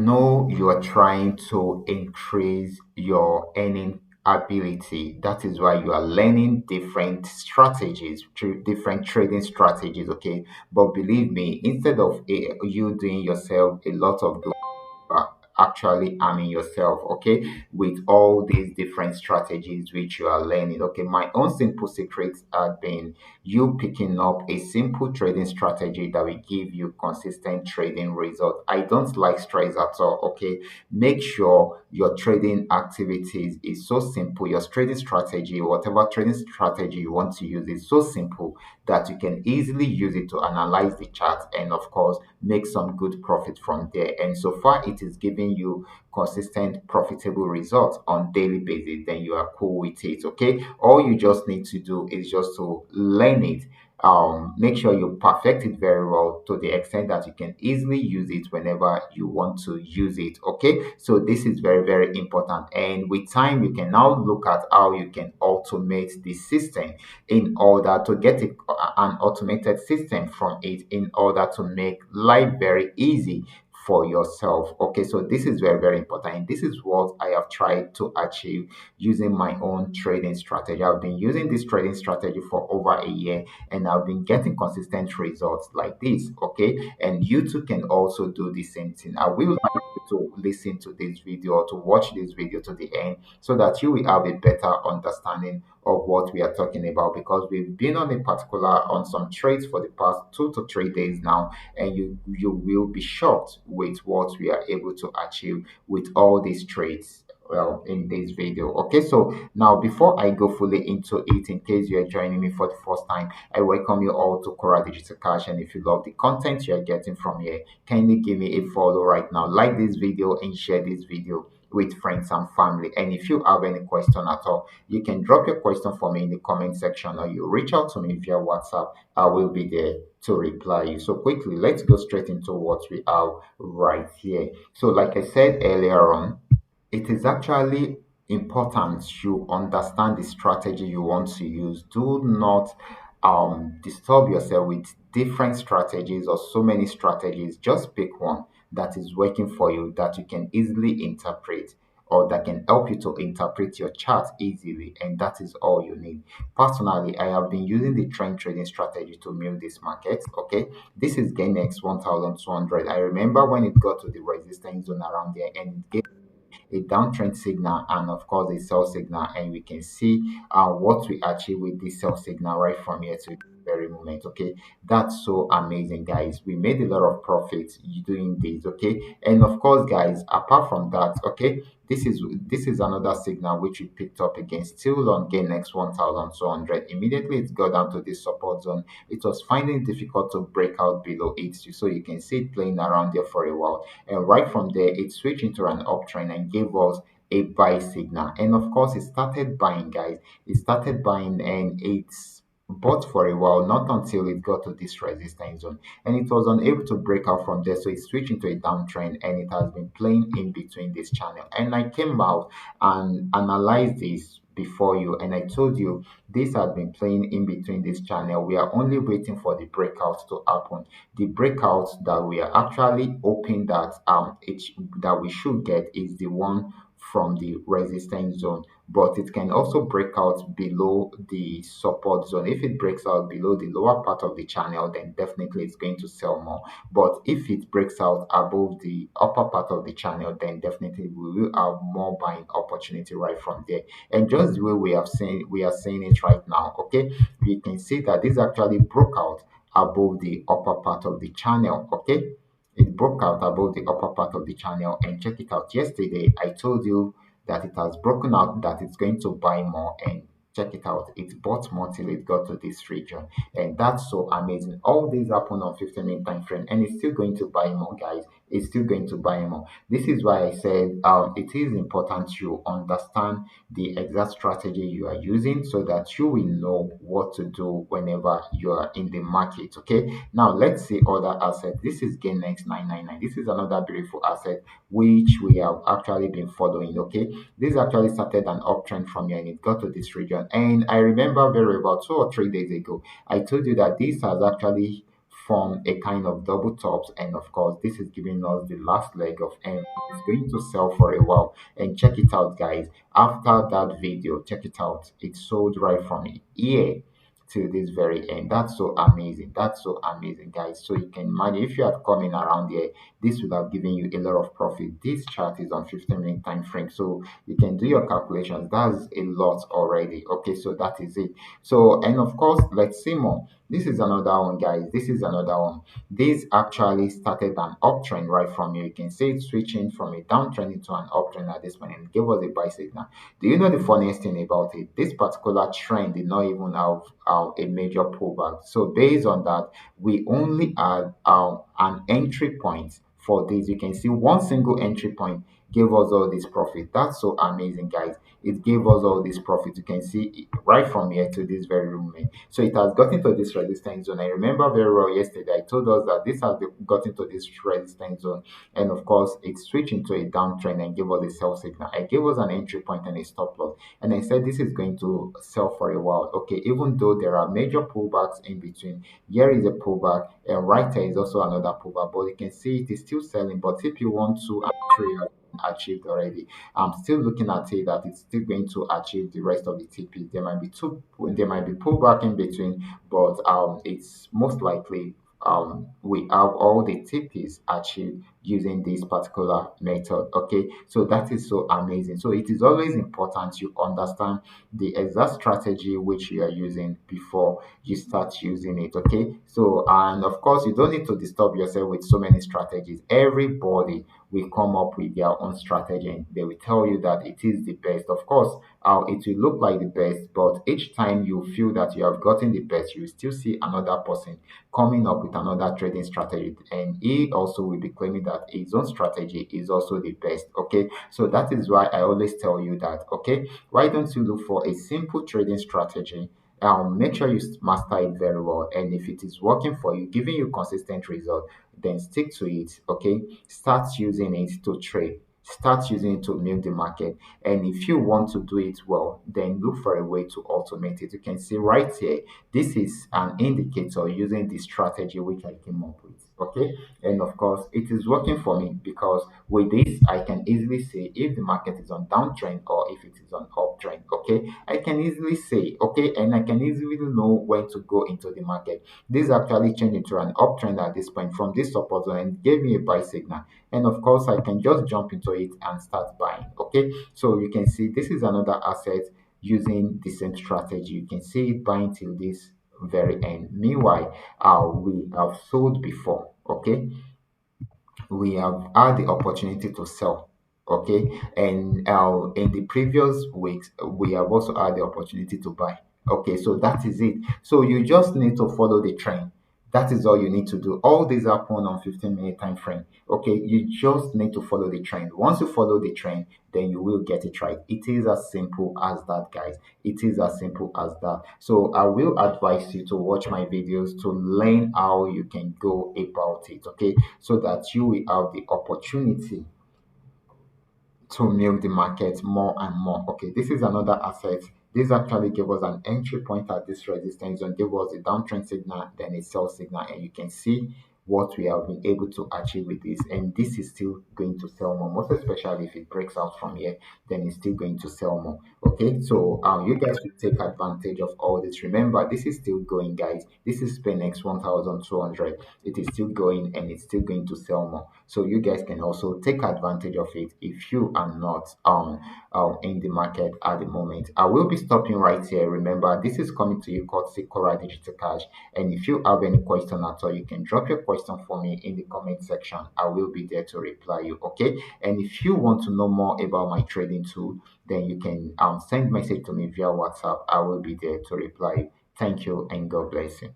know you are trying to increase your earning ability. That is why you are learning different strategies, different trading strategies. Okay, but believe me, instead of you doing yourself a lot of uh, actually arming yourself, okay, with all these different strategies which you are learning. Okay, my own simple secrets have been you picking up a simple trading strategy that will give you consistent trading results. I don't like stress at all. Okay, make sure your trading activities is so simple. Your trading strategy, whatever trading strategy you want to use, is so simple that you can easily use it to analyze the chart and, of course, make some good profit from there. And so far, it is giving you consistent, profitable results on daily basis. Then you are cool with it. Okay, all you just need to do is just to learn it. Make sure you perfect it very well to the extent that you can easily use it whenever you want to use it. Okay, so this is very, very important. And with time, you can now look at how you can automate the system in order to get an automated system from it in order to make life very easy for yourself. Okay, so this is very, very important. And this is what I have tried to achieve using my own trading strategy. I've been using this trading strategy for over a year and I've been getting consistent results like this. Okay, and you too can also do the same thing. I will like you to listen to this video or to watch this video to the end so that you will have a better understanding of what we are talking about, because we've been on a particular on some trades for the past 2 to 3 days now, and you will be shocked with what we are able to achieve with all these trades, well, in this video. Okay, so now before I go fully into it, in case you are joining me for the first time, I welcome you all to Qora Digital Cash. And if you love the content you are getting from here, kindly give me a follow right now, like this video and share this video with friends and family. And if you have any question at all, you can drop your question for me in the comment section, or you reach out to me via WhatsApp. I will be there to reply you. So quickly, let's go straight into what we have right here. So like I said earlier on, it is actually important you understand the strategy you want to use. Do not disturb yourself with different strategies or so many strategies. Just pick one that is working for you, that you can easily interpret, or that can help you to interpret your chart easily, and that is all you need. Personally, I have been using the trend trading strategy to milk this market. Okay, this is Gain 1200. I remember when it got to the resistance zone around there, and it gave a downtrend signal and, of course, a sell signal, and we can see what we achieve with this sell signal right from here to this very moment. Okay, that's so amazing, guys. We made a lot of profits doing this. Okay, and of course, guys, apart from that, okay, this is another signal which we picked up again, still on Gain 1200. Immediately it got down to this support zone. It was finding it difficult to break out below it, so you can see it playing around there for a while, and right from there it switched into an uptrend and gave us a buy signal. And of course, it started buying, guys. It started buying, and it's bought for a while, not until it got to this resistance zone, and it was unable to break out from there, so it switched into a downtrend, and it has been playing in between this channel. And I came out and analyzed this before you, and I told you this has been playing in between this channel. We are only waiting for the breakout to happen. The breakout that we are actually hoping that that we should get is the one from the resistance zone, but it can also break out below the support zone. If it breaks out below the lower part of the channel, then definitely it's going to sell more. But if it breaks out above the upper part of the channel, then definitely we will have more buying opportunity right from there. And just the way we are seeing it right now, okay, we can see that this actually broke out above the upper part of the channel. Okay, it broke out above the upper part of the channel, and check it out. Yesterday I told you that it has broken out, that it's going to buy more, and check it out, it bought more till it got to this region. And that's so amazing. All these happen on 15-minute time frame, and it's still going to buy more, guys. It's still going to buy more. This is why I said it is important you understand the exact strategy you are using, so that you will know what to do whenever you are in the market. Okay, now let's see other assets. This is GainX 999. This is another beautiful asset which we have actually been following. Okay, this actually started an uptrend from here, and it got to this region. And I remember very well 2 or 3 days ago I told you that this has actually form a kind of double tops, and of course this is giving us the last leg of M. It's going to sell for a while, and check it out, guys. After that video, check it out, it sold right from here till this very end. That's so amazing. That's so amazing, guys. So you can imagine if you had come in around here, this would have given you a lot of profit. This chart is on 15-minute time frame, so you can do your calculations. That's a lot already. Okay, so that is it. So, and of course, let's see more. This is another one, guys. This is another one. This actually started an uptrend right from here. You can see it switching from a downtrend into an uptrend at this point, and give us a buy signal. Do you know the funniest thing about it? This particular trend did not even have a major pullback. So based on that, we only had an entry point for this. You can see one single entry point gave us all this profit. That's so amazing, guys. It gave us all this profit. You can see it right from here to this very moment. So it has gotten to this resistance zone. I remember very well yesterday I told us that this has gotten to this resistance zone, and of course it switched into a downtrend and gave us a sell signal. I gave us an entry point and a stop loss, and I said this is going to sell for a while. Okay, even though there are major pullbacks in between, here is a pullback, and right here is also another pullback, but you can see it is still selling. But if you want to trade achieved already, I'm still looking at it that it's still going to achieve the rest of the TP. There might be pullback in between, but it's most likely we have all the TPs achieved using this particular method. Okay, so that is so amazing. So it is always important you understand the exact strategy which you are using before you start using it. Okay, so and of course you don't need to disturb yourself with so many strategies. Everybody will come up with their own strategy, and they will tell you that it is the best. Of course, it will look like the best, but each time you feel that you have gotten the best, you will still see another person coming up with another trading strategy, and he also will be claiming that his own strategy is also the best. Okay, so that is why I always tell you that, okay, why don't you look for a simple trading strategy? Make sure you master it very well, and if it is working for you, giving you consistent result, then stick to it. Okay, start using it to trade, start using it to milk the market. And if you want to do it well, then look for a way to automate it. You can see right here, this is an indicator using the strategy which I came up with. Okay, and of course it is working for me, because with this I can easily say if the market is on downtrend or if it is on uptrend. Okay, I can easily say, okay, and I can easily know when to go into the market. This actually changed into an uptrend at this point from this support zone and gave me a buy signal, and of course I can just jump into it and start buying. Okay, so you can see this is another asset using the same strategy. You can see it buying till this very end. Meanwhile, we have sold before. Okay, we have had the opportunity to sell. Okay, and in the previous weeks we have also had the opportunity to buy. Okay, so that is it. So you just need to follow the trend. That is all you need to do. All these happen on 15-minute time frame. Okay, you just need to follow the trend. Once you follow the trend, then you will get it right. It is as simple as that, guys. It is as simple as that. So I will advise you to watch my videos to learn how you can go about it. Okay, so that you will have the opportunity to milk the market more and more. Okay, this is another asset. This actually gave us an entry point at this resistance zone, gave us a downtrend signal, then a sell signal, and you can see what we have been able to achieve with this. And this is still going to sell more, most especially if it breaks out from here, then it's still going to sell more. Okay, so you guys will take advantage of all this. Remember, this is still going, guys. This is Spenex 1200. It is still going, and it's still going to sell more. So you guys can also take advantage of it if you are not in the market at the moment. I will be stopping right here. Remember, this is coming to you courtesy Qora Digital Cash. And if you have any question at all, you can drop your question for me in the comment section. I will be there to reply you. Okay. And if you want to know more about my trading tool, then you can send message to me via WhatsApp. I will be there to reply you. Thank you and God bless you.